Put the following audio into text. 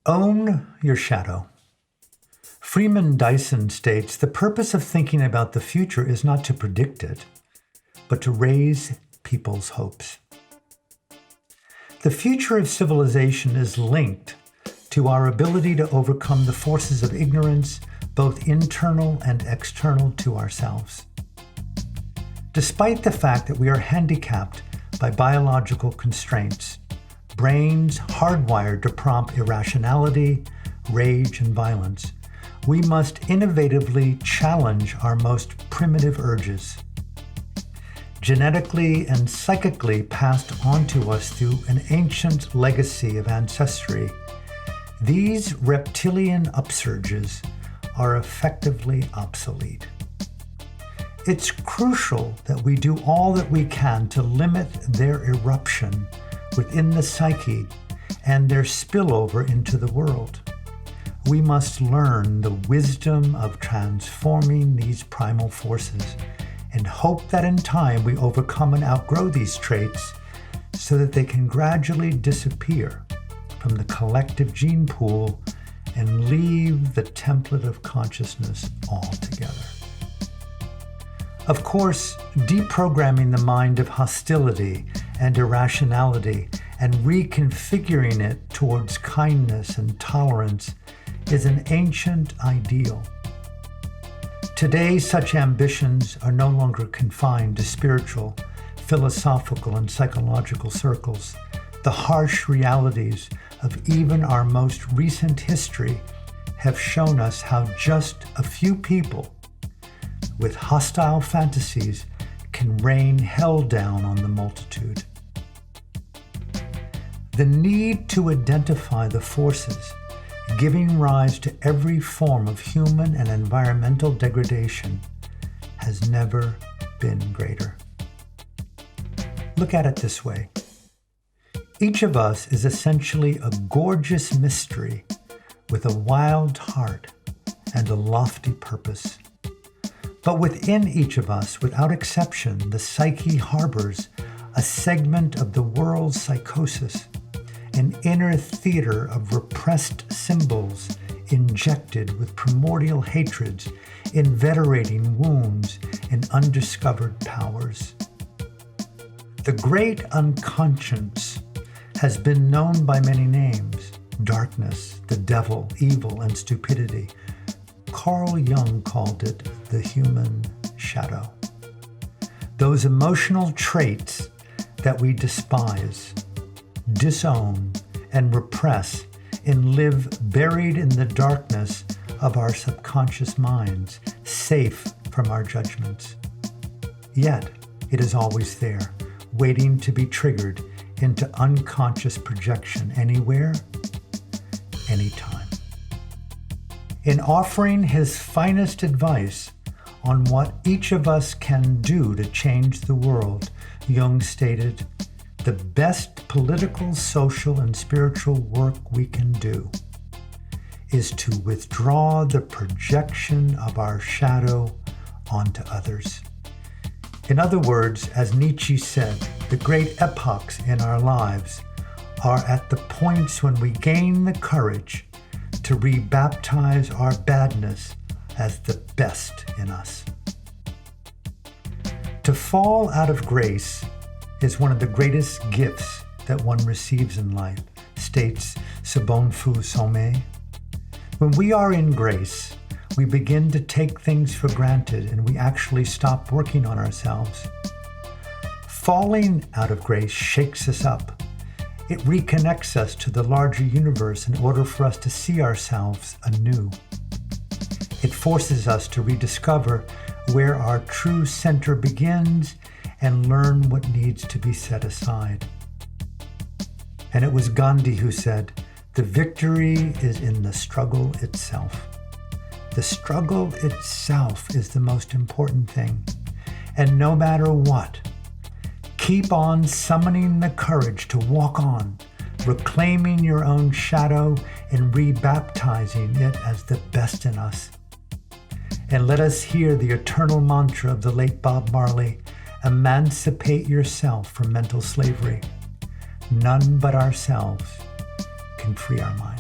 Own your shadow. Freeman Dyson states, the purpose of thinking about the future is not to predict it, but to raise people's hopes. The future of civilization is linked to our ability to overcome the forces of ignorance, both internal and external to ourselves. Despite the fact that we are handicapped by biological constraints, brains hardwired to prompt irrationality, rage, and violence, we must innovatively challenge our most primitive urges. Genetically and psychically passed on to us through an ancient legacy of ancestry, these reptilian upsurges are effectively obsolete. It's crucial that we do all that we can to limit their eruption within the psyche and their spillover into the world. We must learn the wisdom of transforming these primal forces and hope that in time we overcome and outgrow these traits so that they can gradually disappear from the collective gene pool and leave the template of consciousness altogether. Of course, deprogramming the mind of hostility and irrationality and reconfiguring it towards kindness and tolerance is an ancient ideal. Today, such ambitions are no longer confined to spiritual, philosophical, and psychological circles. The harsh realities of even our most recent history have shown us how just a few people with hostile fantasies can rain hell down on the multitude. The need to identify the forces giving rise to every form of human and environmental degradation has never been greater. Look at it this way. Each of us is essentially a gorgeous mystery with a wild heart and a lofty purpose. But within each of us, without exception, the psyche harbors a segment of the world's psychosis, an inner theater of repressed symbols injected with primordial hatreds, inveterating wounds and undiscovered powers. The great unconscious has been known by many names: darkness, the devil, evil, and stupidity. Carl Jung called it the human shadow. Those emotional traits that we despise, disown, and repress and live buried in the darkness of our subconscious minds, safe from our judgments. Yet, it is always there, waiting to be triggered into unconscious projection anywhere, anytime. In offering his finest advice on what each of us can do to change the world, Jung stated, "The best political, social, and spiritual work we can do is to withdraw the projection of our shadow onto others." In other words, as Nietzsche said, the great epochs in our lives are at the points when we gain the courage to rebaptize our badness as the best in us. To fall out of grace is one of the greatest gifts that one receives in life, states Sabatu Some. When we are in grace, we begin to take things for granted and we actually stop working on ourselves. Falling out of grace shakes us up. It reconnects us to the larger universe in order for us to see ourselves anew. It forces us to rediscover where our true center begins and learn what needs to be set aside. And it was Gandhi who said, "The victory is in the struggle itself." The struggle itself is the most important thing. And no matter what, keep on summoning the courage to walk on, reclaiming your own shadow and rebaptizing it as the best in us. And let us hear the eternal mantra of the late Bob Marley: emancipate yourself from mental slavery. None but ourselves can free our mind.